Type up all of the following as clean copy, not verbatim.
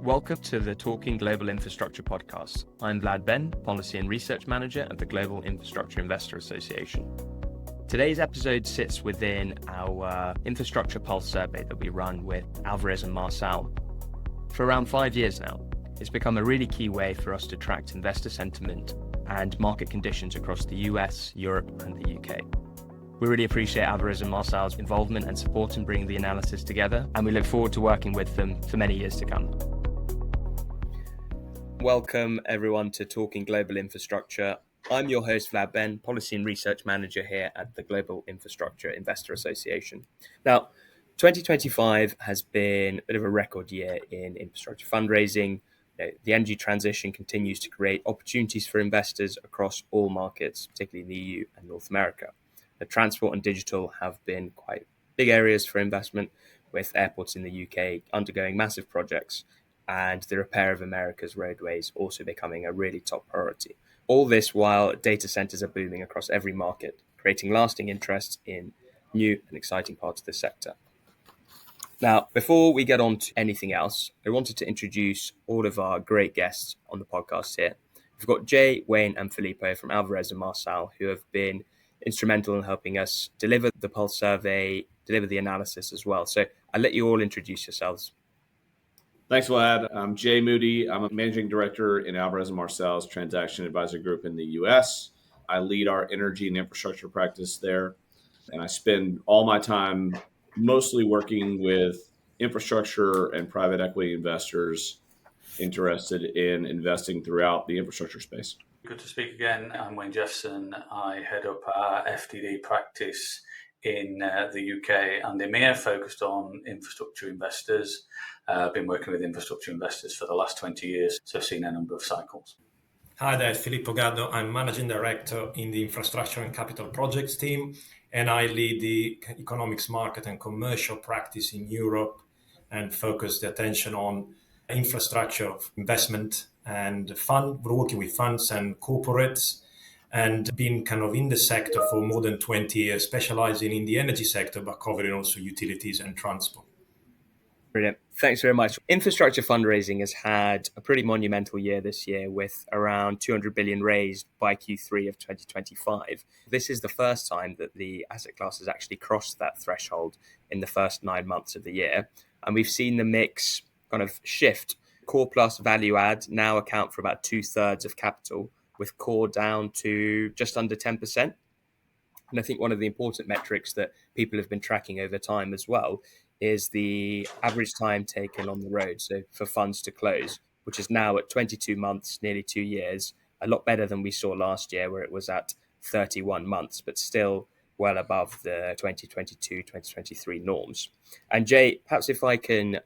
Welcome to the Talking Global Infrastructure podcast. I'm Vlad Benn, Policy and Research Manager at the Global Infrastructure Investor Association. Today's episode sits within our Infrastructure Pulse survey that we run with Alvarez and Marsal. For around 5 years now, it's become a really key way for us to track investor sentiment and market conditions across the US, Europe, and the UK. We really appreciate Alvarez and Marsal's involvement and support in bringing the analysis together, and we look forward to working with them for many years to come. Welcome everyone to Talking Global Infrastructure. I'm your host Vlad Benn, Policy and Research Manager here at the Global Infrastructure Investor Association. Now, 2025 has been a bit of a record year in infrastructure fundraising. The energy transition continues to create opportunities for investors across all markets, particularly in the EU and North America. The transport and digital have been quite big areas for investment, with airports in the UK undergoing massive projects and the repair of America's roadways also becoming a really top priority. All this while data centers are booming across every market, creating lasting interest in new and exciting parts of the sector. Now, before we get on to anything else, I wanted to introduce all of our great guests on the podcast here. We've got Jay, Wayne, and Filippo from Alvarez and Marsal, who have been instrumental in helping us deliver the Pulse survey, deliver the analysis as well. So I'll let you all introduce yourselves. Thanks, Vlad. I'm Jay Moody. I'm a managing director in Alvarez Marsal's Transaction Advisory Group in the U.S. I lead our energy and infrastructure practice there, and I spend all my time mostly working with infrastructure and private equity investors interested in investing throughout the infrastructure space. Good to speak again. I'm Wayne Jephson. I head up our FTD practice in the UK and EMEA, focused on infrastructure investors. I've been working with infrastructure investors for the last 20 years, so I've seen a number of cycles. Hi there, Filippo Gaddo. I'm Managing Director in the Infrastructure and Capital Projects team, and I lead the economics, market and commercial practice in Europe and focus the attention on infrastructure investment and fund. We're working with funds and corporates and been kind of in the sector for more than 20 years, specializing in the energy sector, but covering also utilities and transport. Brilliant. Thanks very much. Infrastructure fundraising has had a pretty monumental year this year, with around 200 billion raised by Q3 of 2025. This is the first time that the asset class has actually crossed that threshold in the first 9 months of the year. And we've seen the mix kind of shift. Core plus value add now account for about 2/3 of capital, with core down to just under 10%. And I think one of the important metrics that people have been tracking over time as well is the average time taken on the road, so for funds to close, which is now at 22 months, nearly 2 years, a lot better than we saw last year where it was at 31 months, but still well above the 2022-2023 norms. And Jay, perhaps if I can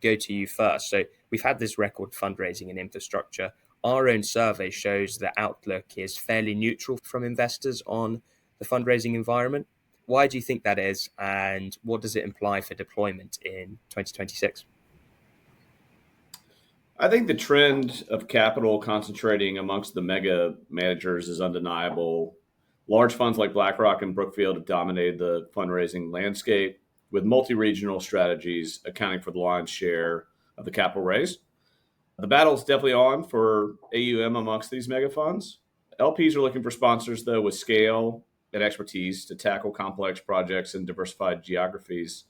go to you first. So we've had this record fundraising in infrastructure. Our own survey shows the outlook is fairly neutral from investors on the fundraising environment. Why do you think that is, and what does it imply for deployment in 2026? I think the trend of capital concentrating amongst the mega managers is undeniable. Large funds like BlackRock and Brookfield have dominated the fundraising landscape, with multi-regional strategies accounting for the lion's share of the capital raised. The battle's definitely on for AUM amongst these mega funds. LPs are looking for sponsors, though, with scale and expertise to tackle complex projects in diversified geographies.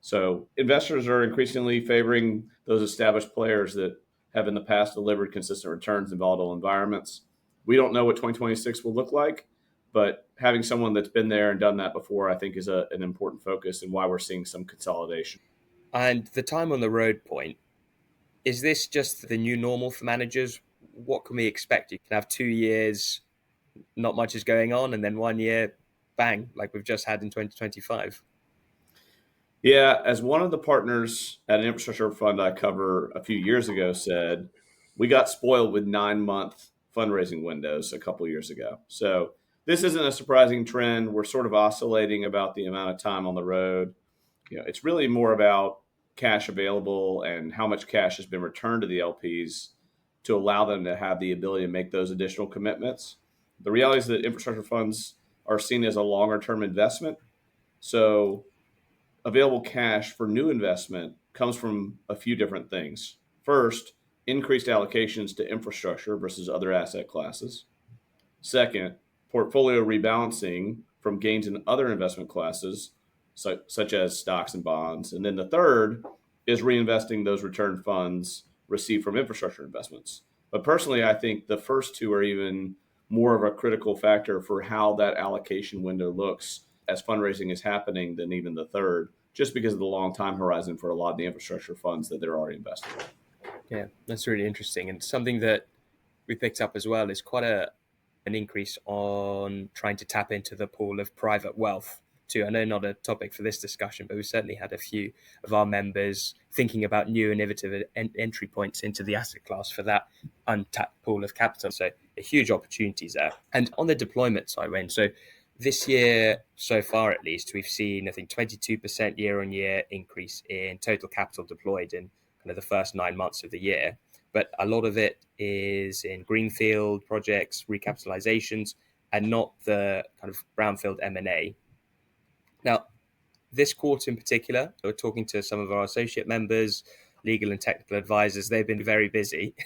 So investors are increasingly favoring those established players that have in the past delivered consistent returns in volatile environments. We don't know what 2026 will look like, but having someone that's been there and done that before, I think, is an important focus and why we're seeing some consolidation. And the time on the road point, is this just the new normal for managers? What can we expect? You can have 2 years, not much is going on, and then 1 year, bang, like we've just had in 2025. Yeah, as one of the partners at an infrastructure fund I cover a few years ago said, we got spoiled with 9-month fundraising windows a couple of years ago. So this isn't a surprising trend. We're sort of oscillating about the amount of time on the road. It's really more about cash available and how much cash has been returned to the LPs to allow them to have the ability to make those additional commitments. The reality is that infrastructure funds are seen as a longer-term investment. So available cash for new investment comes from a few different things. First, increased allocations to infrastructure versus other asset classes. Second, portfolio rebalancing from gains in other investment classes, such as stocks and bonds. And then the third is reinvesting those return funds received from infrastructure investments. But personally, I think the first two are even more of a critical factor for how that allocation window looks as fundraising is happening than even the third, just because of the long time horizon for a lot of the infrastructure funds that they're already invested in. Yeah, that's really interesting. And something that we picked up as well is quite an increase on trying to tap into the pool of private wealth too. I know not a topic for this discussion, but we certainly had a few of our members thinking about new innovative entry points into the asset class for that untapped pool of capital. So a huge opportunities there. And on the deployment side, Wayne, so this year, so far at least, we've seen, I think, 22% year on year increase in total capital deployed in kind of the first 9 months of the year. But a lot of it is in greenfield projects, recapitalizations, and not the kind of brownfield M&A. Now, this quarter in particular, we're talking to some of our associate members, legal and technical advisors. They've been very busy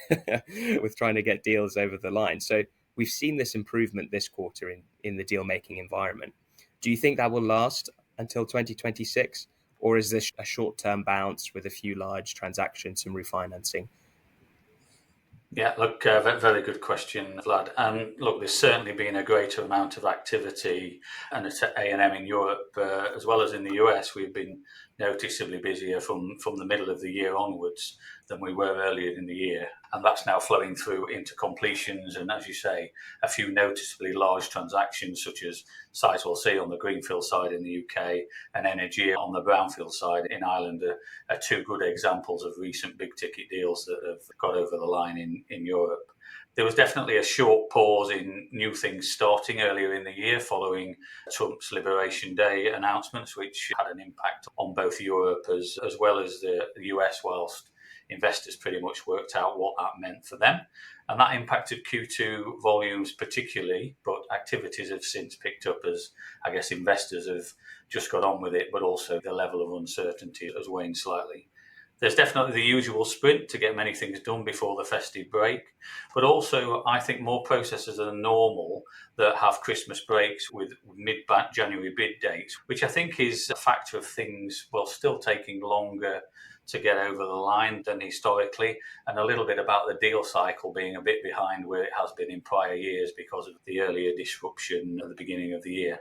with trying to get deals over the line. So we've seen this improvement this quarter in the deal-making environment. Do you think that will last until 2026? Or is this a short-term bounce with a few large transactions and refinancing? Yeah, look, very good question, Vlad. Look, there's certainly been a greater amount of activity, and at A&M in Europe, as well as in the US, we've been noticeably busier from the middle of the year onwards than we were earlier in the year. And that's now flowing through into completions. And as you say, a few noticeably large transactions, such as Sizewell C on the greenfield side in the UK and Energia on the brownfield side in Ireland are two good examples of recent big ticket deals that have got over the line in Europe. There was definitely a short pause in new things starting earlier in the year following Trump's Liberation Day announcements, which had an impact on both Europe as well as the US, whilst investors pretty much worked out what that meant for them. And that impacted Q2 volumes particularly, but activities have since picked up as, I guess, investors have just got on with it, but also the level of uncertainty has waned slightly. There's definitely the usual sprint to get many things done before the festive break, but also I think more processes than normal that have Christmas breaks with mid-January bid dates, which I think is a factor of things, well, still taking longer to get over the line than historically, and a little bit about the deal cycle being a bit behind where it has been in prior years because of the earlier disruption at the beginning of the year.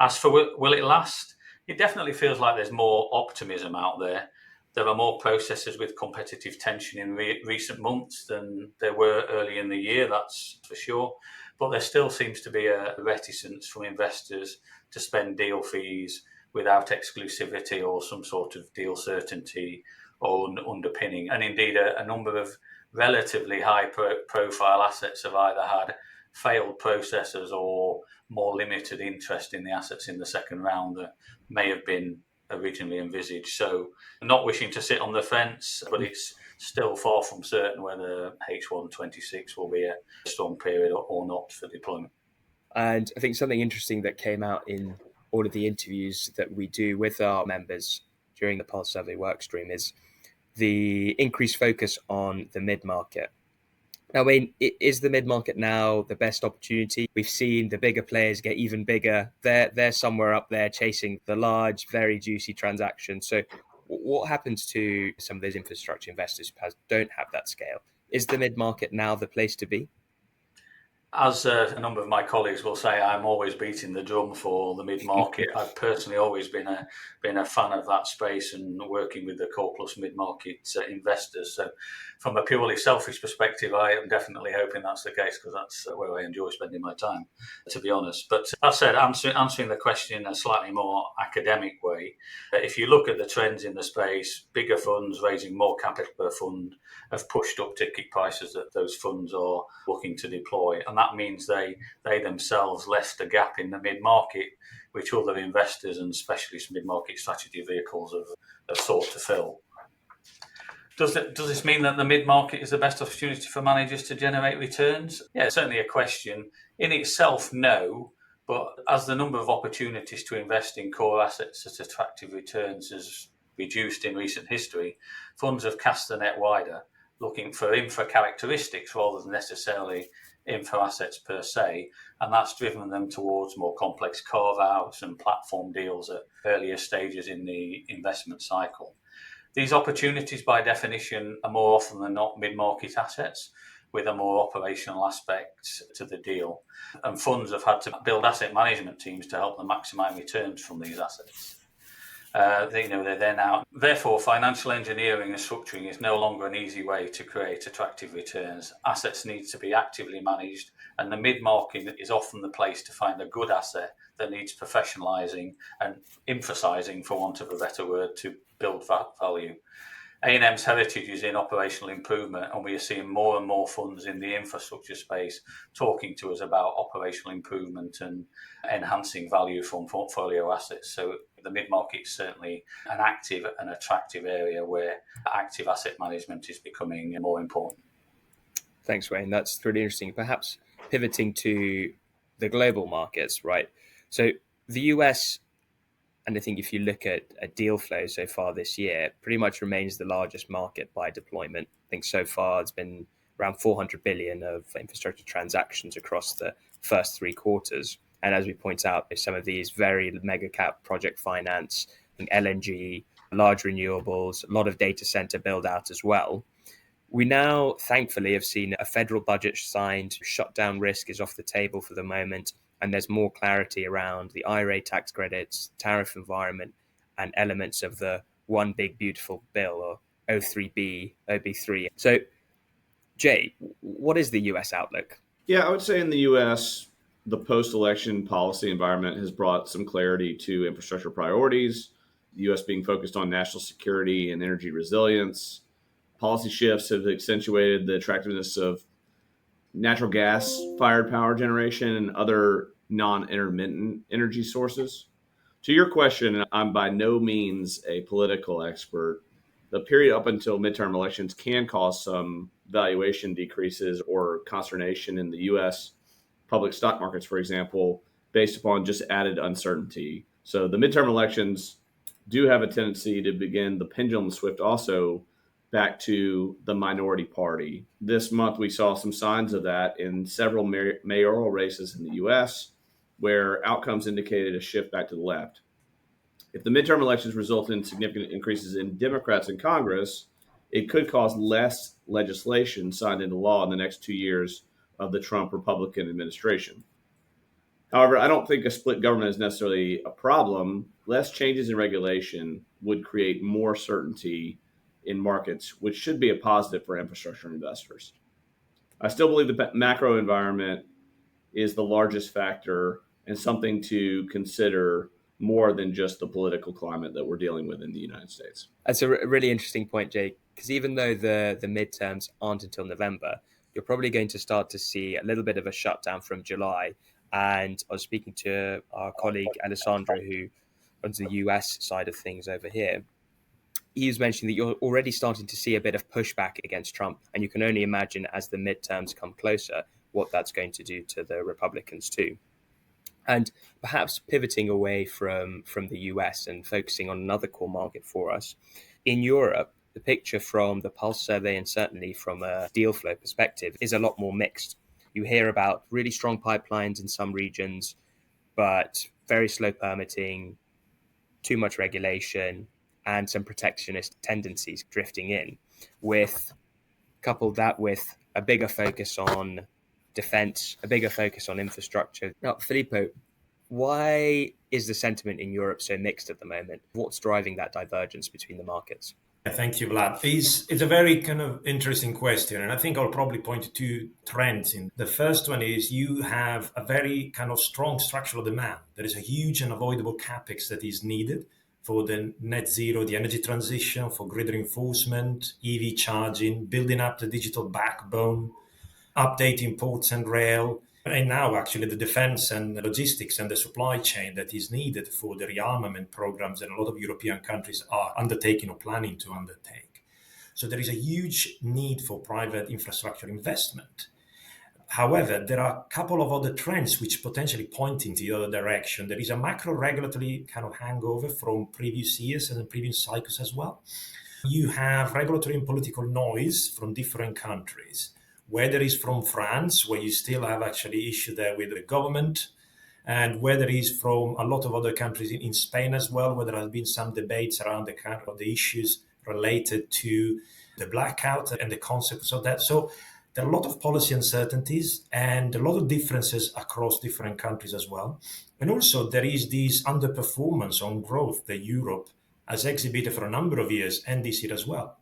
As for will it last, it definitely feels like there's more optimism out there. There are more processes with competitive tension in recent months than there were early in the year, that's for sure. But there still seems to be a reticence from investors to spend deal fees without exclusivity or some sort of deal certainty or underpinning. And indeed, a number of relatively high profile assets have either had failed processes or more limited interest in the assets in the second round that may have been originally envisaged. So not wishing to sit on the fence, but it's still far from certain whether H1 26 will be a strong period or not for deployment. And I think something interesting that came out in all of the interviews that we do with our members during the Pulse Survey workstream is the increased focus on the mid-market. Now, Wayne, is the mid-market now the best opportunity? We've seen the bigger players get even bigger. They're somewhere up there chasing the large, very juicy transactions. So what happens to some of those infrastructure investors who don't have that scale? Is the mid-market now the place to be? As a number of my colleagues will say, I'm always beating the drum for the mid-market. I've personally always been a fan of that space and working with the core plus mid-market investors. So from a purely selfish perspective, I am definitely hoping that's the case because that's where I enjoy spending my time, to be honest. But that said, answering the question in a slightly more academic way, if you look at the trends in the space, bigger funds raising more capital per fund have pushed up ticket prices that those funds are looking to deploy. And that means they themselves left a gap in the mid-market, which other investors and specialist mid-market strategy vehicles have sought to fill. Does this mean that the mid-market is the best opportunity for managers to generate returns? Yeah, certainly a question. In itself, no. But as the number of opportunities to invest in core assets at attractive returns has reduced in recent history, funds have cast the net wider. looking for infra characteristics rather than necessarily infra assets per se, and that's driven them towards more complex carve-outs and platform deals at earlier stages in the investment cycle. These opportunities, by definition, are more often than not mid-market assets with a more operational aspect to the deal. And funds have had to build asset management teams to help them maximize returns from these assets. They're there now. Therefore, financial engineering and structuring is no longer an easy way to create attractive returns. Assets need to be actively managed, and the mid-market is often the place to find a good asset that needs professionalizing and emphasizing, for want of a better word, to build value. A&M's heritage is in operational improvement, and we are seeing more and more funds in the infrastructure space talking to us about operational improvement and enhancing value from portfolio assets. So the mid-market is certainly an active and attractive area where active asset management is becoming more important. Thanks, Wayne. That's really interesting. Perhaps pivoting to the global markets, right? So the US, and I think if you look at deal flow so far this year, pretty much remains the largest market by deployment. I think so far it's been around 400 billion of infrastructure transactions across the first 3 quarters. And as we point out, some of these very mega cap project finance, LNG, large renewables, a lot of data center build out as well. We now, thankfully, have seen a federal budget signed. Shutdown risk is off the table for the moment, and there's more clarity around the IRA tax credits, tariff environment, and elements of the One Big Beautiful Bill, or O3B, OB3. So, Jay, what is the US outlook? Yeah, I would say in the US, the post-election policy environment has brought some clarity to infrastructure priorities, the US being focused on national security and energy resilience. Policy shifts have accentuated the attractiveness of natural gas-fired power generation and other non-intermittent energy sources. To your question, I'm by no means a political expert. The period up until midterm elections can cause some valuation decreases or consternation in the U.S. public stock markets, for example, based upon just added uncertainty. So the midterm elections do have a tendency to begin the pendulum shift also back to the minority party. This month, we saw some signs of that in several mayoral races in the U.S., where outcomes indicated a shift back to the left. If the midterm elections result in significant increases in Democrats in Congress, it could cause less legislation signed into law in the next 2 years of the Trump Republican administration. However, I don't think a split government is necessarily a problem. Less changes in regulation would create more certainty in markets, which should be a positive for infrastructure investors. I still believe the macro environment is the largest factor and something to consider more than just the political climate that we're dealing with in the United States. That's a really interesting point, Jay, because even though the midterms aren't until November, you're probably going to start to see a little bit of a shutdown from July. And I was speaking to our colleague Alessandro, who runs the US side of things over here. He was mentioning that you're already starting to see a bit of pushback against Trump, and you can only imagine as the midterms come closer what that's going to do to the Republicans too. And perhaps pivoting away from the US and focusing on another core market for us, in Europe, the picture from the Pulse survey and certainly from a deal flow perspective is a lot more mixed. You hear about really strong pipelines in some regions, but very slow permitting, too much regulation, and some protectionist tendencies drifting in, coupled that with a bigger focus on defense, a bigger focus on infrastructure. Now, Filippo, why is the sentiment in Europe so mixed at the moment? What's driving that divergence between the markets? Thank you, Vlad. It's a very kind of interesting question, and I think I'll probably point to 2 trends. The first one is you have a very kind of strong structural demand. There is a huge and avoidable capex that is needed for the net zero, the energy transition, for grid reinforcement, EV charging, building up the digital backbone, updating ports and rail, and now actually the defense and the logistics and the supply chain that is needed for the rearmament programs that a lot of European countries are undertaking or planning to undertake. So there is a huge need for private infrastructure investment. However, there are a couple of other trends which potentially point in the other direction. There is a macro regulatory kind of hangover from previous years and previous cycles as well. you have regulatory and political noise from different countries, whether it's from France, where you still have actually issue there with the government, and whether it's from a lot of other countries in Spain as well, where there has been some debates around the issues related to the blackout and the consequences of that. So there are a lot of policy uncertainties and a lot of differences across different countries as well. And also there is this underperformance on growth that Europe has exhibited for a number of years, and this year as well.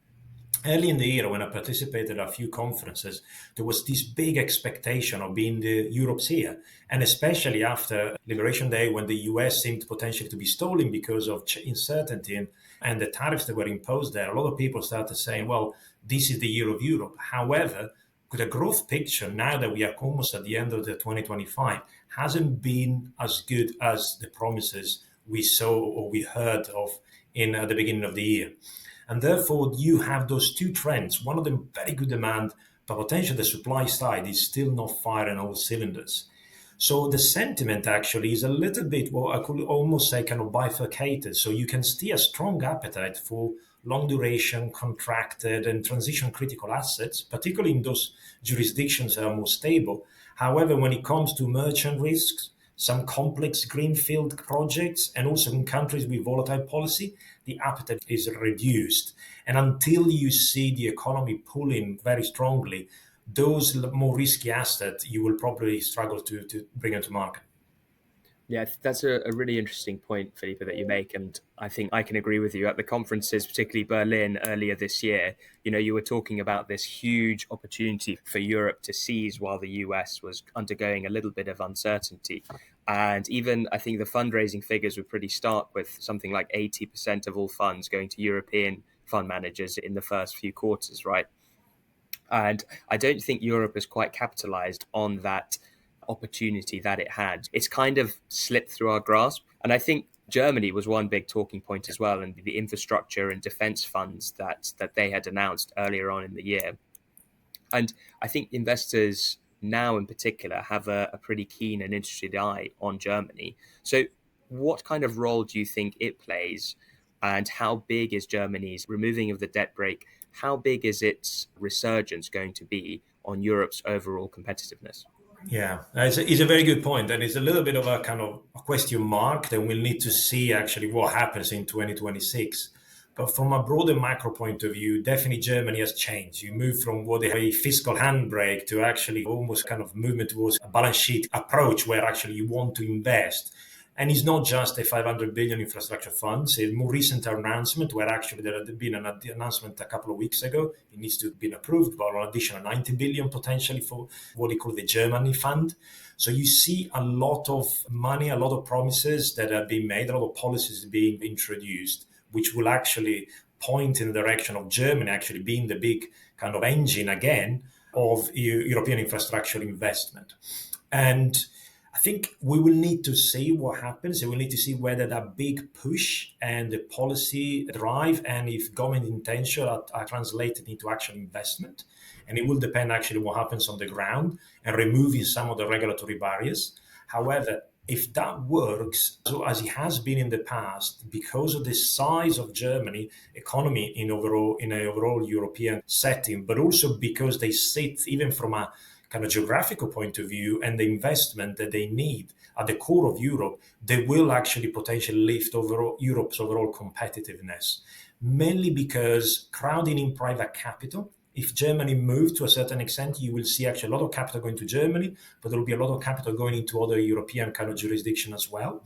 Early in the year, when I participated at a few conferences, there was this big expectation of being the Europe's year. And especially after Liberation Day, when the US seemed potentially to be stalling because of uncertainty and the tariffs that were imposed there, a lot of people started saying, well, this is the year of Europe. However, the growth picture, now that we are almost at the end of the 2025, hasn't been as good as the promises we saw or we heard of in the beginning of the year. And therefore, you have those two trends. One of them, very good demand, but potentially the supply side is still not firing all cylinders. So the sentiment actually is a little bit, well, I could almost say kind of bifurcated. So you can see a strong appetite for long duration, contracted and transition critical assets, particularly in those jurisdictions that are more stable. However, when it comes to merchant risks, some complex greenfield projects, and also in countries with volatile policy, the appetite is reduced. And until you see the economy pulling very strongly, those more risky assets, you will probably struggle to bring into market. Yeah, that's a really interesting point, Filippo, that you make. And I think I can agree with you. At the conferences, particularly Berlin earlier this year, you were talking about this huge opportunity for Europe to seize while the US was undergoing a little bit of uncertainty. And even I think the fundraising figures were pretty stark, with something like 80% of all funds going to European fund managers in the first few quarters, right? And I don't think Europe has quite capitalized on that opportunity that it had. It's kind of slipped through our grasp. And I think Germany was one big talking point as well, and the infrastructure and defense funds that they had announced earlier on in the year. And I think investors now in particular have a pretty keen and interested eye on Germany. So what kind of role do you think it plays, and how big is Germany's removing of the debt brake? How big is its resurgence going to be on Europe's overall competitiveness? Yeah, it's a very good point, and it's a little bit of a kind of a question mark that we'll need to see actually what happens in 2026. But from a broader macro point of view, definitely Germany has changed. You move from what a fiscal handbrake to actually almost kind of movement towards a balance sheet approach where actually you want to invest. And it's not just a 500 billion infrastructure fund. It's a more recent announcement where actually there had been an announcement a couple of weeks ago. It needs to be approved, but an additional 90 billion potentially for what they call the Germany fund. So you see a lot of money, a lot of promises that are being made, a lot of policies being introduced, which will actually point in the direction of Germany actually being the big kind of engine again of European infrastructure investment. And I think we will need to see what happens. We will need to see whether that big push and the policy drive and if government intention are translated into actual investment. And it will depend actually what happens on the ground and removing some of the regulatory barriers. However, if that works, so as it has been in the past, because of the size of Germany economy in an overall European setting, but also because they sit even from a kind of geographical point of view and the investment that they need at the core of Europe, they will actually potentially lift Europe's overall competitiveness, mainly because crowding in private capital. If Germany moves to a certain extent, you will see actually a lot of capital going to Germany, but there will be a lot of capital going into other European kind of jurisdiction as well.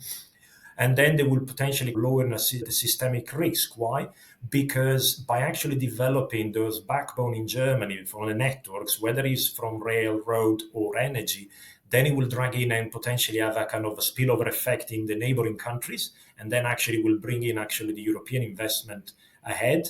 And then they will potentially lower the systemic risk. Why? Because by actually developing those backbone in Germany for the networks, whether it's from rail, road, or energy, then it will drag in and potentially have a kind of a spillover effect in the neighboring countries, and then actually will bring in actually the European investment ahead.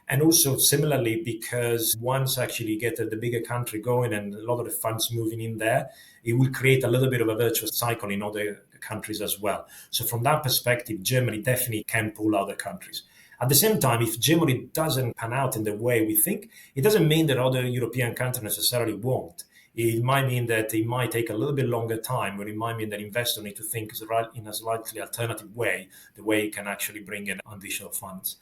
And also similarly, because once actually you get the bigger country going and a lot of the funds moving in there, it will create a little bit of a virtuous cycle in other countries as well. So from that perspective, Germany definitely can pull other countries. At the same time, if Germany doesn't pan out in the way we think, it doesn't mean that other European countries necessarily won't. It might mean that it might take a little bit longer time, or it might mean that investors need to think in a slightly alternative way, the way it can actually bring in additional funds.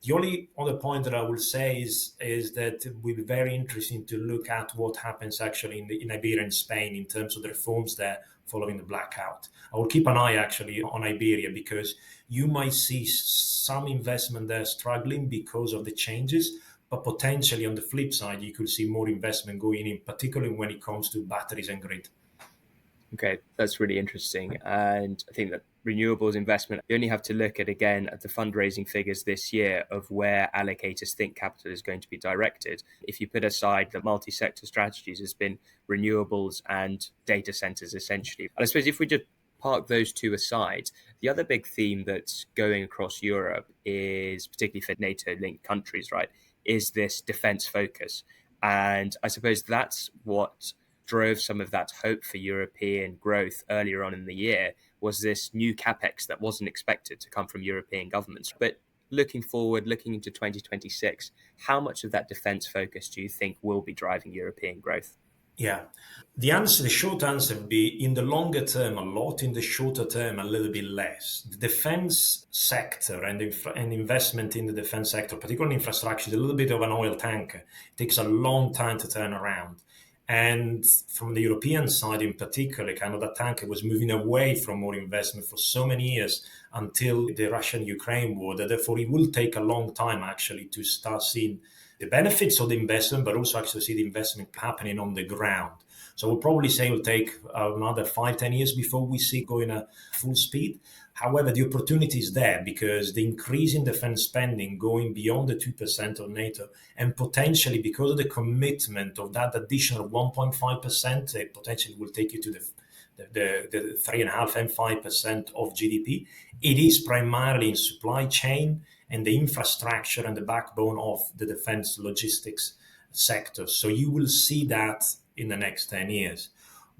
The only other point that I will say is that it will be very interesting to look at what happens actually in Iberia and Spain in terms of the reforms there following the blackout. I will keep an eye actually on Iberia, because you might see some investment there struggling because of the changes, but potentially on the flip side, you could see more investment going in, particularly when it comes to batteries and grid. Okay, that's really interesting. And I think that renewables investment, you only have to look at the fundraising figures this year of where allocators think capital is going to be directed. If you put aside the multi-sector strategies, has been renewables and data centers essentially. And I suppose if we just park those two aside, the other big theme that's going across Europe is, particularly for NATO-linked countries, right, is this defense focus. And I suppose that's what drove some of that hope for European growth earlier on in the year, was this new capex that wasn't expected to come from European governments. But looking forward, looking into 2026, how much of that defense focus do you think will be driving European growth? Yeah, the short answer would be, in the longer term, a lot; in the shorter term, a little bit less. The defense sector and investment in the defense sector, particularly infrastructure, is a little bit of an oil tanker. It takes a long time to turn around. And from the European side in particular, kind of that tanker was moving away from more investment for so many years until the Russian-Ukraine war, that therefore it will take a long time actually to start seeing the benefits of the investment, but also actually see the investment happening on the ground. So we'll probably say it will take another 5-10 years before we see going at full speed. However, the opportunity is there, because the increase in defense spending going beyond the 2% of NATO, and potentially because of the commitment of that additional 1.5%, it potentially will take you to the 3.5% and 5% of GDP. It is primarily in supply chain and the infrastructure and the backbone of the defense logistics sector. So you will see that in the next 10 years.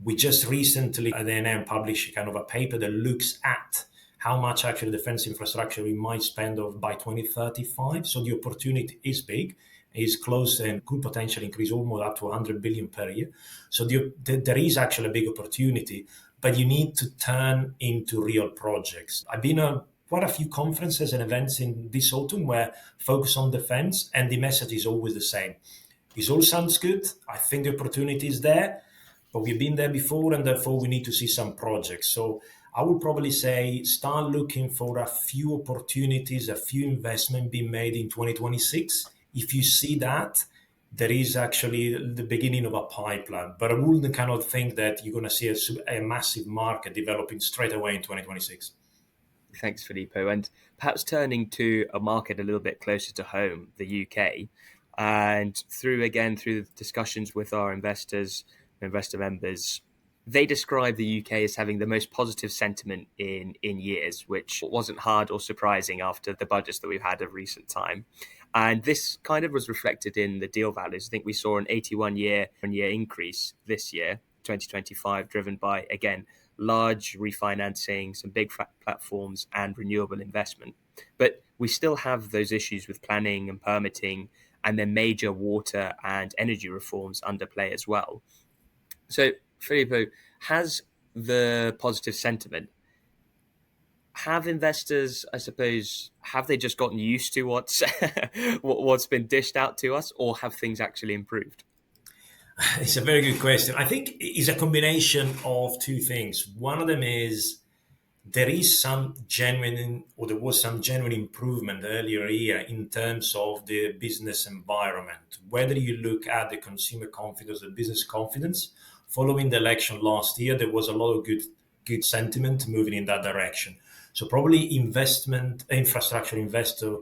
We just recently at the NM published kind of a paper that looks at how much actually defense infrastructure we might spend by 2035. So the opportunity is big, is close, and could potentially increase almost up to 100 billion per year. So there is actually a big opportunity, but you need to turn into real projects. I've been on quite a few conferences and events in this autumn where focus on defense, and the message is always the same. It all sounds good. I think the opportunity is there, but we've been there before, and therefore we need to see some projects. So I would probably say start looking for a few opportunities, a few investments being made in 2026. If you see that, there is actually the beginning of a pipeline. But I wouldn't kind of think that you're going to see a massive market developing straight away in 2026. Thanks, Filippo. And perhaps turning to a market a little bit closer to home, the UK, and through discussions with our investor members, they describe the UK as having the most positive sentiment in years, which wasn't hard or surprising after the budgets that we've had of recent time. And this kind of was reflected in the deal values. I think we saw an 81-year increase this year, 2025, driven by, again, large refinancing, some big platforms, and renewable investment. But we still have those issues with planning and permitting, and then major water and energy reforms under play as well. So, Filippo, has the positive sentiment, have investors, I suppose, have they just gotten used to what's been dished out to us, or have things actually improved? It's a very good question. I think it's a combination of two things. One of them is there was some genuine improvement earlier here in terms of the business environment. Whether you look at the consumer confidence, the business confidence, following the election last year, there was a lot of good sentiment moving in that direction. So probably infrastructure investor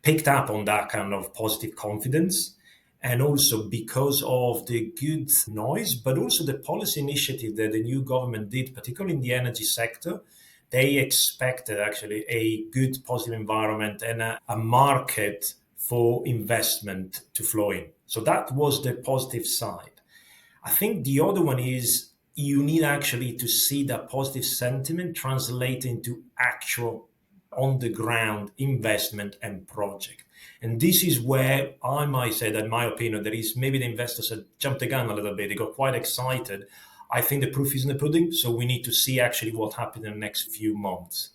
picked up on that kind of positive confidence. And also because of the good noise, but also the policy initiative that the new government did, particularly in the energy sector, they expected actually a good positive environment and a market for investment to flow in. So that was the positive side. I think the other one is you need actually to see that positive sentiment translate into actual on the ground investment and project. And this is where I might say that, in my opinion, there is maybe the investors have jumped the gun a little bit. They got quite excited. I think the proof is in the pudding, so we need to see actually what happens in the next few months.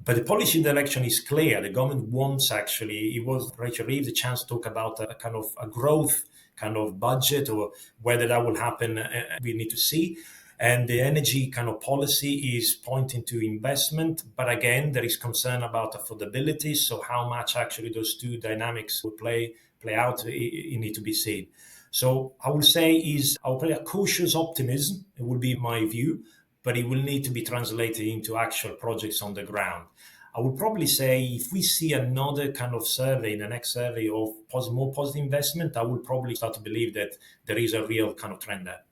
But the policy direction is clear. The government wants actually, it was Rachel Reeves a chance to talk about a kind of a growth kind of budget, or whether that will happen, we need to see. And the energy kind of policy is pointing to investment. But again, there is concern about affordability. So how much actually those two dynamics will play out, it need to be seen. So I would say I'll play a cautious optimism. It would be my view, but it will need to be translated into actual projects on the ground. I would probably say if we see another kind of survey, the next survey of more positive investment, I would probably start to believe that there is a real kind of trend there.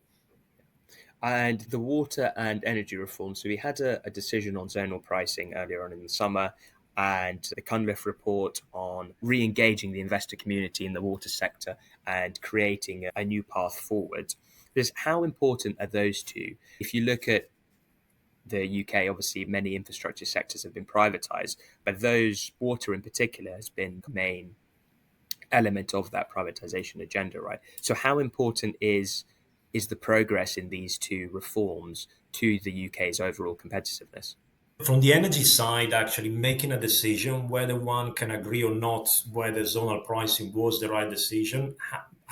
And the water and energy reform. So we had a decision on zonal pricing earlier on in the summer, and the Cunliffe report on re-engaging the investor community in the water sector and creating a new path forward. Because how important are those two? If you look at the UK, obviously many infrastructure sectors have been privatized, but those, water in particular, has been the main element of that privatization agenda, right? So how important is the progress in these two reforms to the UK's overall competitiveness? From the energy side, actually making a decision whether one can agree or not whether zonal pricing was the right decision,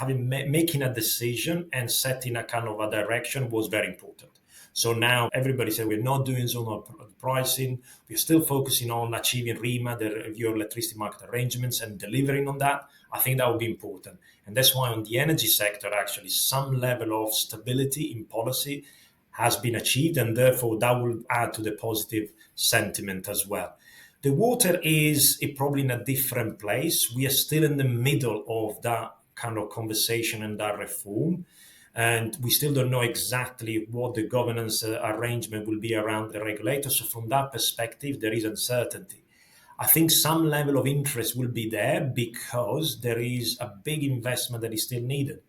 making a decision and setting a kind of a direction was very important. So now everybody said we're not doing zonal pricing. We're still focusing on achieving REMA, the Review of Electricity Market Arrangements, and delivering on that. I think that would be important. And that's why on the energy sector, actually, some level of stability in policy has been achieved, and therefore that will add to the positive sentiment as well. The water is probably in a different place. We are still in the middle of that kind of conversation and that reform. And we still don't know exactly what the governance arrangement will be around the regulator. So from that perspective, there is uncertainty. I think some level of interest will be there because there is a big investment that is still needed.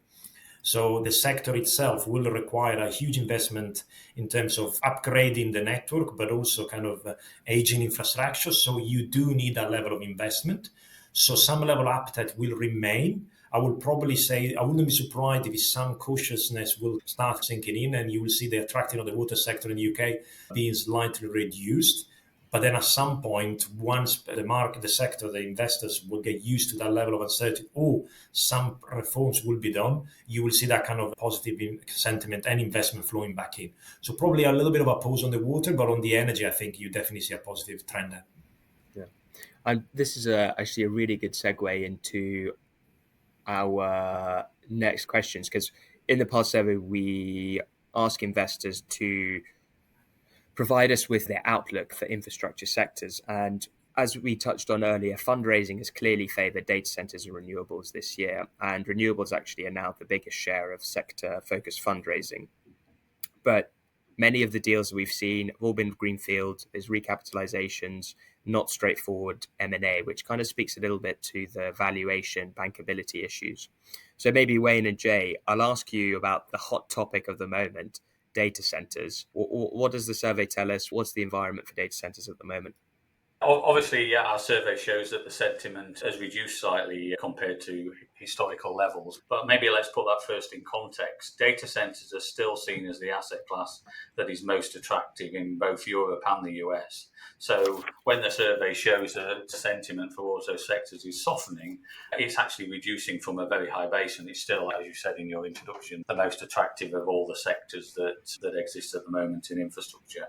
So the sector itself will require a huge investment in terms of upgrading the network, but also kind of aging infrastructure. So you do need that level of investment. So some level of appetite will remain. I would probably say I wouldn't be surprised if some cautiousness will start sinking in, and you will see the attracting of the water sector in the UK being slightly reduced. But then at some point, once the market, the sector, the investors will get used to that level of uncertainty, or some reforms will be done, you will see that kind of positive sentiment and investment flowing back in. So probably a little bit of a pause on the water, but on the energy, I think you definitely see a positive trend there. Yeah. And this is actually a really good segue into our next questions, because in the past survey, we ask investors to provide us with their outlook for infrastructure sectors. And as we touched on earlier, fundraising has clearly favored data centers and renewables this year. And renewables actually are now the biggest share of sector-focused fundraising. But many of the deals we've seen have all been greenfield. There's recapitalizations, not straightforward M&A, which kind of speaks a little bit to the valuation, bankability issues. So maybe Wayne and Jay, I'll ask you about the hot topic of the moment, data centers. What does the survey tell us? What's the environment for data centers at the moment? Obviously, our survey shows that the sentiment has reduced slightly compared to historical levels. But maybe let's put that first in context. Data centers are still seen as the asset class that is most attractive in both Europe and the US. So when the survey shows that sentiment for all those sectors is softening, it's actually reducing from a very high base. And it's still, as you said in your introduction, the most attractive of all the sectors that exist at the moment in infrastructure.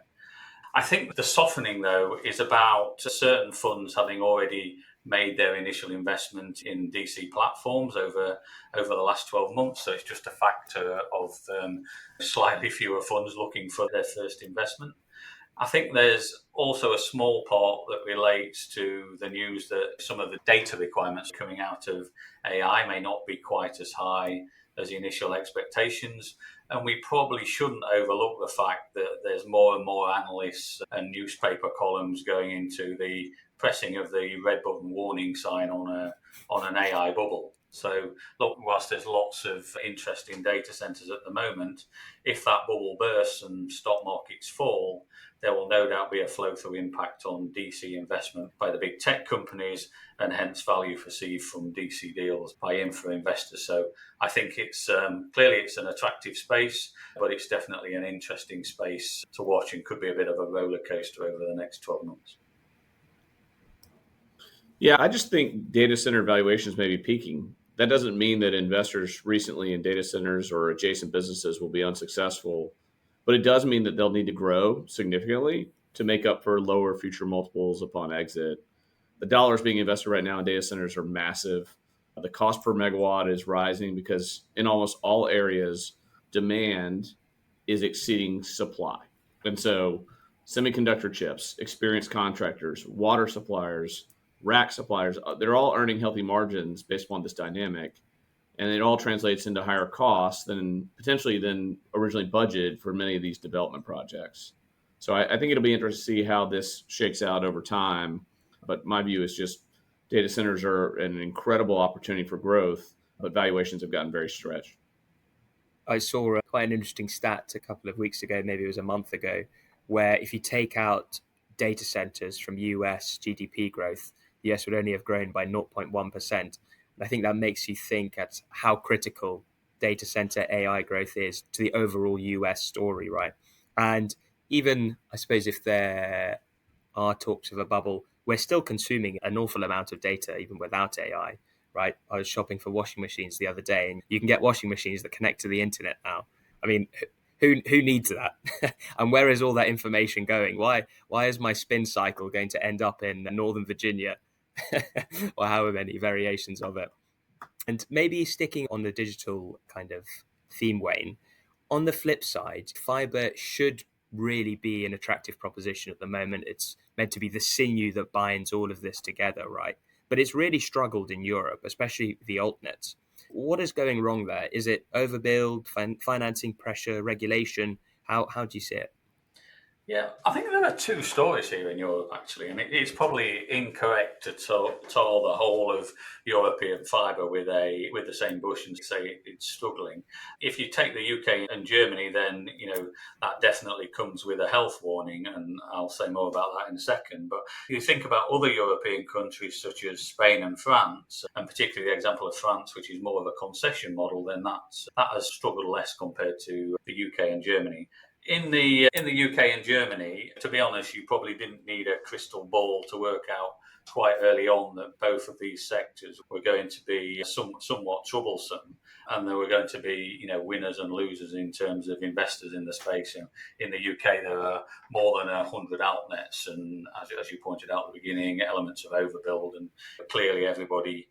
I think the softening, though, is about certain funds having already made their initial investment in DC platforms over the last 12 months. So it's just a factor of slightly fewer funds looking for their first investment. I think there's also a small part that relates to the news that some of the data requirements coming out of AI may not be quite as high as the initial expectations. And we probably shouldn't overlook the fact that there's more and more analysts and newspaper columns going into the pressing of the red button warning sign on an AI bubble. So, look, whilst there's lots of interest in data centers at the moment, if that bubble bursts and stock markets fall, there will no doubt be a flow-through impact on DC investment by the big tech companies, and hence value perceived from DC deals by infra investors. So I think it's clearly it's an attractive space, but it's definitely an interesting space to watch and could be a bit of a roller coaster over the next 12 months. Yeah, I just think data center valuations may be peaking. That doesn't mean that investors recently in data centers or adjacent businesses will be unsuccessful, but it does mean that they'll need to grow significantly to make up for lower future multiples upon exit. The dollars being invested right now in data centers are massive. The cost per megawatt is rising because in almost all areas, demand is exceeding supply. And so, semiconductor chips, experienced contractors, water suppliers, rack suppliers, they're all earning healthy margins based upon this dynamic. And it all translates into higher costs than potentially than originally budgeted for many of these development projects. So I think it'll be interesting to see how this shakes out over time. But my view is just data centers are an incredible opportunity for growth, but valuations have gotten very stretched. I saw quite an interesting stat a couple of weeks ago, maybe it was a month ago, where if you take out data centers from US GDP growth, the US would only have grown by 0.1%. And I think that makes you think at how critical data center AI growth is to the overall US story, right? And even, I suppose, if there are talks of a bubble, we're still consuming an awful amount of data even without AI, right? I was shopping for washing machines the other day, and you can get washing machines that connect to the internet now. I mean, who needs that? And where is all that information going? Why is my spin cycle going to end up in Northern Virginia, or however many variations of it? And maybe sticking on the digital kind of theme, Wayne, on the flip side, fiber should really be an attractive proposition at the moment. It's meant to be the sinew that binds all of this together, right? But it's really struggled in Europe, especially the altnets. What is going wrong there? Is it overbuild, financing pressure, regulation? How do you see it? Yeah, I think there are two stories here in Europe, actually, and it's probably incorrect to tell the whole of European fibre with the same brush and say it's struggling. If you take the UK and Germany, then that definitely comes with a health warning, and I'll say more about that in a second. But you think about other European countries such as Spain and France, and particularly the example of France, which is more of a concession model, then that has struggled less compared to the UK and Germany. In the UK and Germany, to be honest, you probably didn't need a crystal ball to work out quite early on that both of these sectors were going to be somewhat troublesome, and there were going to be winners and losers in terms of investors in the space. In the UK, there are more than 100 outlets, and as you pointed out at the beginning, elements of overbuild, and clearly everybody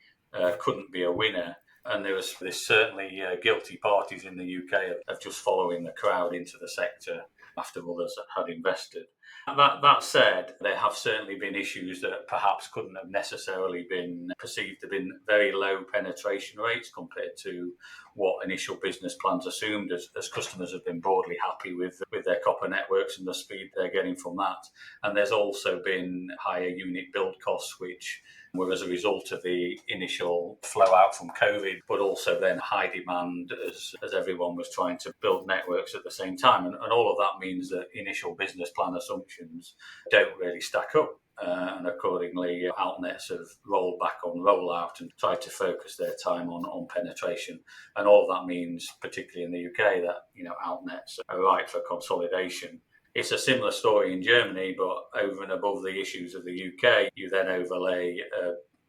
couldn't be a winner. And there's certainly guilty parties in the UK of just following the crowd into the sector after others had invested. That said, there have certainly been issues that perhaps couldn't have necessarily been perceived to have been very low penetration rates compared to what initial business plans assumed, as customers have been broadly happy with their copper networks and the speed they're getting from that. And there's also been higher unit build costs, which were as a result of the initial flow out from COVID, but also then high demand as everyone was trying to build networks at the same time. And all of that means that initial business plan assumptions don't really stack up. And accordingly, altnets have rolled back on rollout and tried to focus their time on penetration. And all of that means, particularly in the UK, that altnets are ripe for consolidation. It's a similar story in Germany, but over and above the issues of the UK, you then overlay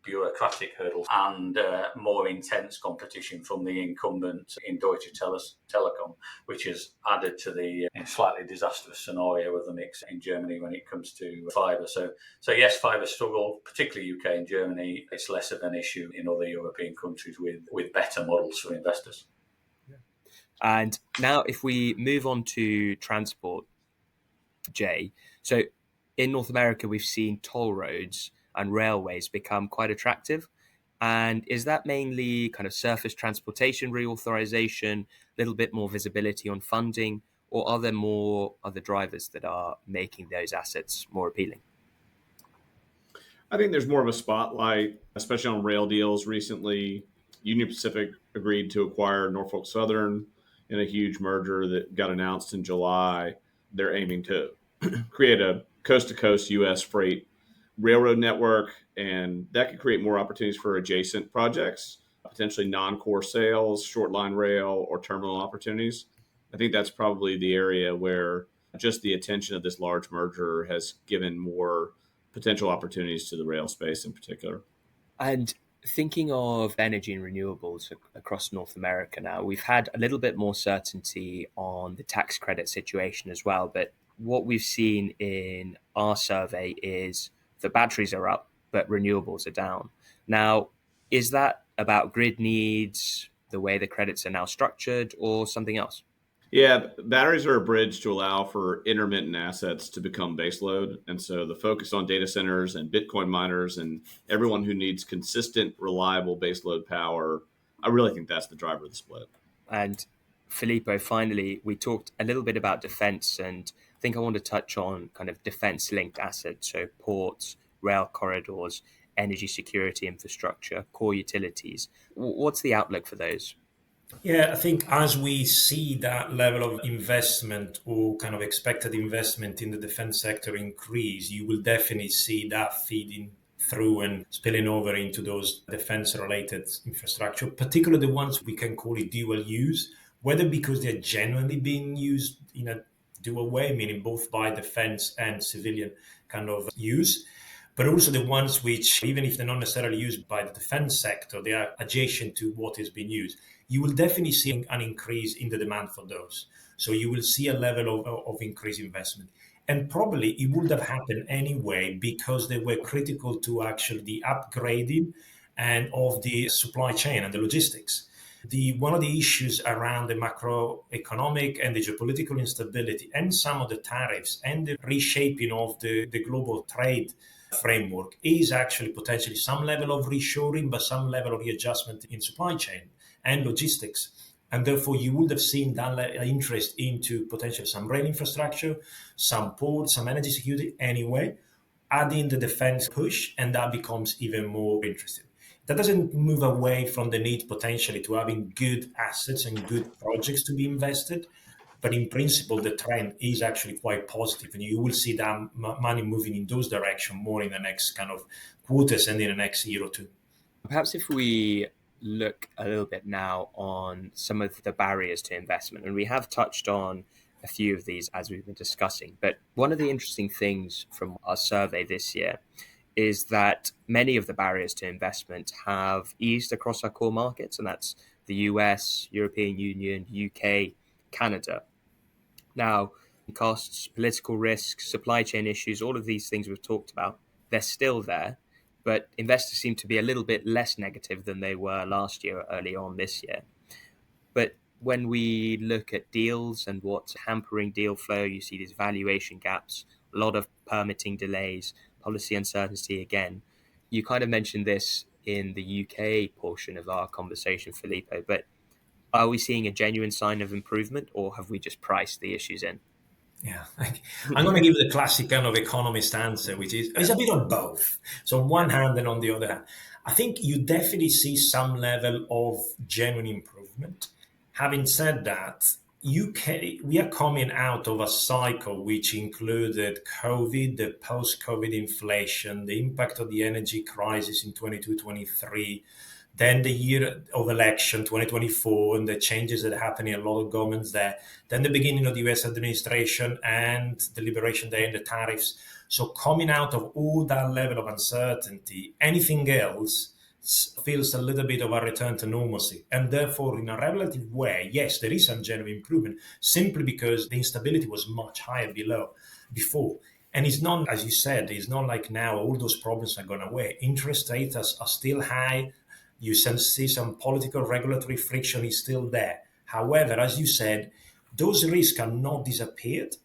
bureaucratic hurdles and more intense competition from the incumbent in Deutsche Telekom, which has added to the slightly disastrous scenario of the mix in Germany when it comes to fibre. So yes, fibre struggle, particularly UK and Germany. It's less of an issue in other European countries with better models for investors. And now if we move on to transport, Jay. So in North America, we've seen toll roads and railways become quite attractive. And is that mainly kind of surface transportation reauthorization, a little bit more visibility on funding, or are there more other drivers that are making those assets more appealing? I think there's more of a spotlight, especially on rail deals recently. Union Pacific agreed to acquire Norfolk Southern in a huge merger that got announced in July. They're aiming to create a coast-to-coast U.S. freight railroad network, and that could create more opportunities for adjacent projects, potentially non-core sales, short line rail, or terminal opportunities. I think that's probably the area where just the attention of this large merger has given more potential opportunities to the rail space in particular. And thinking of energy and renewables across North America now, we've had a little bit more certainty on the tax credit situation as well. But what we've seen in our survey is the batteries are up, but renewables are down. Now, is that about grid needs, the way the credits are now structured, or something else? Yeah, batteries are a bridge to allow for intermittent assets to become baseload. And so the focus on data centers and Bitcoin miners and everyone who needs consistent, reliable baseload power, I really think that's the driver of the split. And Filippo, finally, we talked a little bit about defense, and I think I want to touch on kind of defense linked assets, so ports, rail corridors, energy security infrastructure, core utilities. What's the outlook for those? Yeah, I think as we see that level of investment or kind of expected investment in the defense sector increase, you will definitely see that feeding through and spilling over into those defense related infrastructure, particularly the ones we can call it dual use, whether because they're genuinely being used in a dual way, meaning both by defense and civilian kind of use, but also the ones which, even if they're not necessarily used by the defense sector, they are adjacent to what is being used. You will definitely see an increase in the demand for those. So you will see a level of increased investment. And probably it would have happened anyway because they were critical to actually the upgrading and of the supply chain and the logistics. One of the issues around the macroeconomic and the geopolitical instability and some of the tariffs and the reshaping of the global trade framework is actually potentially some level of reshoring, but some level of readjustment in supply chain and logistics. And therefore, you would have seen that interest into potentially some rail infrastructure, some ports, some energy security anyway, adding the defense push, and that becomes even more interesting. That doesn't move away from the need potentially to having good assets and good projects to be invested. But in principle, the trend is actually quite positive, and you will see that money moving in those directions more in the next kind of quarters and in the next year or two. Perhaps if we look a little bit now on some of the barriers to investment, and we have touched on a few of these as we've been discussing, but one of the interesting things from our survey this year is that many of the barriers to investment have eased across our core markets, and that's the US, European Union, UK, Canada. Now, costs, political risks, supply chain issues, all of these things we've talked about, they're still there, but investors seem to be a little bit less negative than they were last year, early on this year. But when we look at deals and what's hampering deal flow, you see these valuation gaps, a lot of permitting delays, policy uncertainty again. You kind of mentioned this in the UK portion of our conversation, Filippo, but are we seeing a genuine sign of improvement, or have we just priced the issues in? Yeah, I'm going to give the classic kind of economist answer, which is it's a bit of both. So on one hand and on the other hand, I think you definitely see some level of genuine improvement. Having said that, we are coming out of a cycle which included COVID, the post-COVID inflation, the impact of the energy crisis in 22-23, then the year of election, 2024, and the changes that happen in a lot of governments there, then the beginning of the US administration and the Liberation Day and the tariffs. So coming out of all that level of uncertainty, anything else feels a little bit of a return to normalcy. And therefore, in a relative way, yes, there is some genuine improvement, simply because the instability was much higher before. And it's not, as you said, it's not like now all those problems are gone away. Interest rates are still high. You see some political regulatory friction is still there. However, as you said, those risks have not disappeared,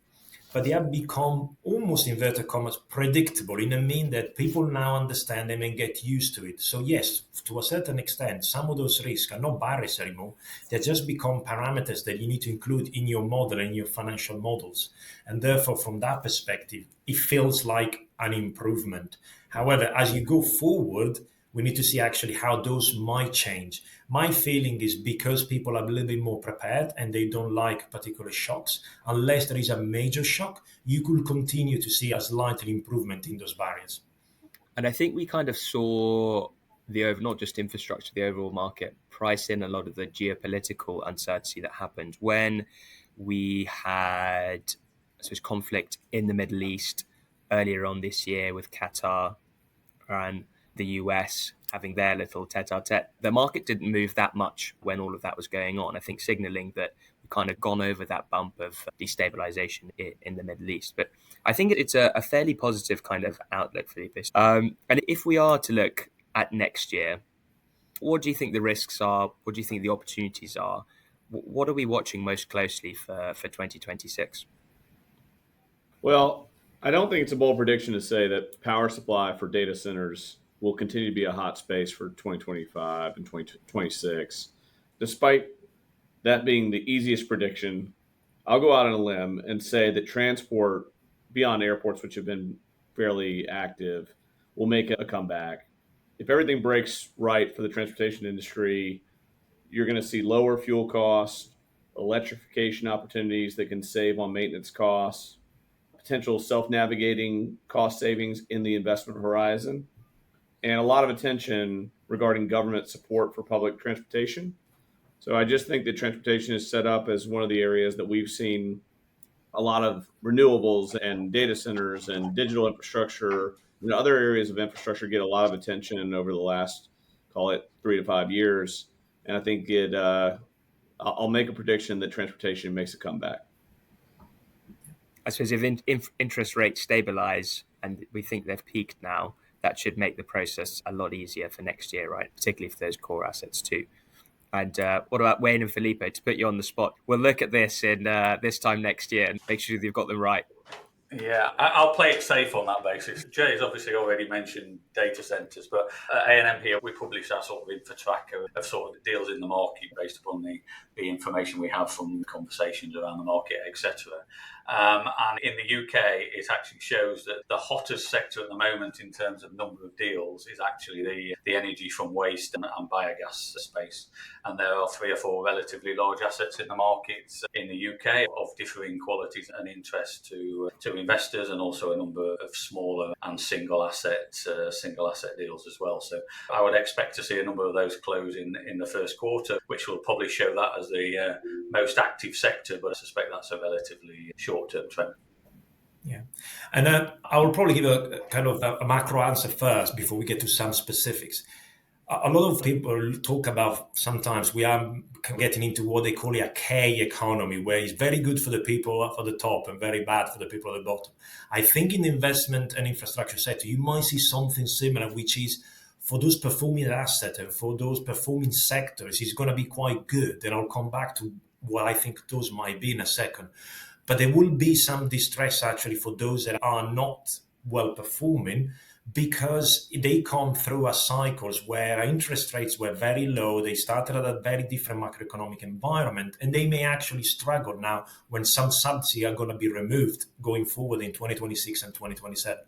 but they have become almost, inverted commas, predictable in the mean that people now understand them and get used to it. So yes, to a certain extent, some of those risks are not barriers anymore. They just become parameters that you need to include in your model and your financial models. And therefore, from that perspective, it feels like an improvement. However, as you go forward, We need to see actually how those might change. My feeling is because people are a little bit more prepared and they don't like particular shocks, unless there is a major shock, you could continue to see a slight improvement in those barriers. And I think we kind of saw not just infrastructure, the overall market price in a lot of the geopolitical uncertainty that happened when we had, I suppose, conflict in the Middle East earlier on this year with Qatar and the US having their little tete-a-tete. The market didn't move that much when all of that was going on, I think signaling that we've kind of gone over that bump of destabilization in the Middle East. But I think it's a fairly positive kind of outlook for the and if we are to look at next year, what do you think the risks are? What do you think the opportunities are? What are we watching most closely for 2026? Well, I don't think it's a bold prediction to say that power supply for data centers will continue to be a hot space for 2025 and 2026. Despite that being the easiest prediction, I'll go out on a limb and say that transport beyond airports, which have been fairly active, will make a comeback. If everything breaks right for the transportation industry, you're going to see lower fuel costs, electrification opportunities that can save on maintenance costs, potential self-navigating cost savings in the investment horizon, and a lot of attention regarding government support for public transportation. So I just think that transportation is set up as one of the areas that we've seen a lot of renewables and data centers and digital infrastructure and other areas of infrastructure get a lot of attention over the last, call it 3 to 5 years. And I think I'll make a prediction that transportation makes a comeback. I suppose if interest rates stabilize and we think they've peaked now, that should make the process a lot easier for next year, right? Particularly for those core assets too. And what about Wayne and Filippo, to put you on the spot? We'll look at this in this time next year and make sure you've got them right. Yeah, I'll play it safe on that basis. Jay's obviously already mentioned data centres, but at A&M here, we publish our sort of info tracker of sort of the deals in the market based upon the information we have from conversations around the market, etc. And in the UK, it actually shows that the hottest sector at the moment in terms of number of deals is actually the energy from waste and biogas space. And there are 3 or 4 relatively large assets in the markets in the UK of differing qualities and interest to investors, and also a number of smaller and single asset deals as well. So I would expect to see a number of those close in the first quarter, which will probably show that as the most active sector, but I suspect that's a relatively short-term trend. Yeah, and I will probably give a kind of a macro answer first before we get to some specifics. A lot of people talk about sometimes we are getting into what they call a K economy, where it's very good for the people at the top and very bad for the people at the bottom. I think in the investment and infrastructure sector, you might see something similar, which is for those performing assets and for those performing sectors, it's going to be quite good. And I'll come back to what I think those might be in a second. But there will be some distress actually for those that are not well performing, because they come through a cycles where interest rates were very low. They started at a very different macroeconomic environment, and they may actually struggle now when some subsidies are going to be removed going forward in 2026 and 2027.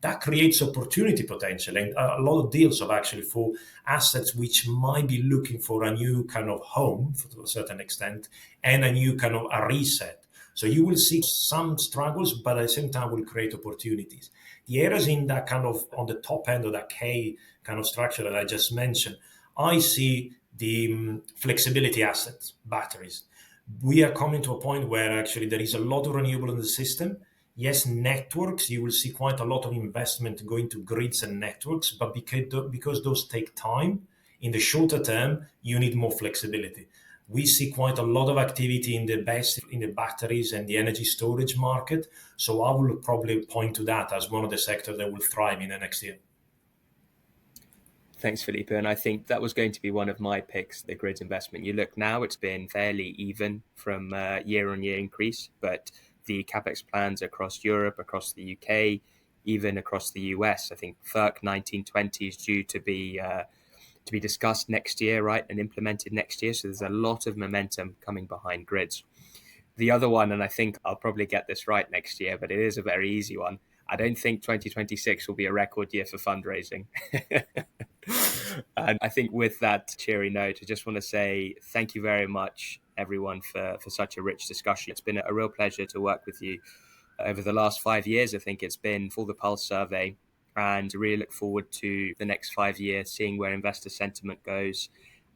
That creates opportunity potential, and a lot of deals of actually for assets which might be looking for a new kind of home to a certain extent and a new kind of a reset. So you will see some struggles, but at the same time will create opportunities. The areas in that kind of on the top end of that K kind of structure that I just mentioned, I see the flexibility assets, batteries. We are coming to a point where actually there is a lot of renewable in the system. Yes, networks, you will see quite a lot of investment going to grids and networks, but because those take time, in the shorter term, you need more flexibility. We see quite a lot of activity in the batteries and the energy storage market. So I will probably point to that as one of the sectors that will thrive in the next year. Thanks, Filippo. And I think that was going to be one of my picks, the grid investment. You look now, it's been fairly even from year-on-year increase, but the CapEx plans across Europe, across the UK, even across the US, I think FERC 1920 is due to be discussed next year, right, and implemented next year. So there's a lot of momentum coming behind grids. The other one, and I think I'll probably get this right next year, but it is a very easy one. I don't think 2026 will be a record year for fundraising. And I think with that cheery note, I just want to say thank you very much, everyone, for such a rich discussion. It's been a real pleasure to work with you over the last 5 years. I think it's been for the Pulse survey, and really look forward to the next 5 years, seeing where investor sentiment goes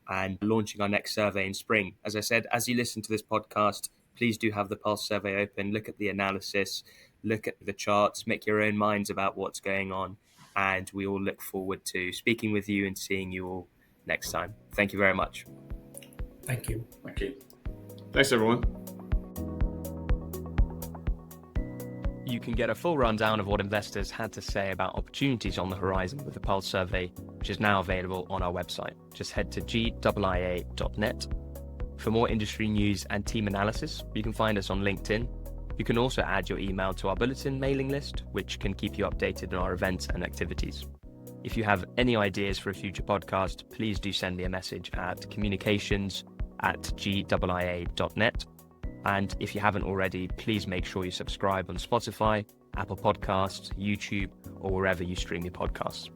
and launching our next survey in spring. As I said, as you listen to this podcast, please do have the Pulse survey open, look at the analysis, look at the charts, make your own minds about what's going on. And we all look forward to speaking with you and seeing you all next time. Thank you very much. Thank you. Thank you. Thanks, everyone. You can get a full rundown of what investors had to say about opportunities on the horizon with the Pulse survey, which is now available on our website. Just head to GIIA.net. For more industry news and team analysis, you can find us on LinkedIn. You can also add your email to our bulletin mailing list, which can keep you updated on our events and activities. If you have any ideas for a future podcast, please do send me a message at communications@GIIA.net. And if you haven't already, please make sure you subscribe on Spotify, Apple Podcasts, YouTube, or wherever you stream your podcasts.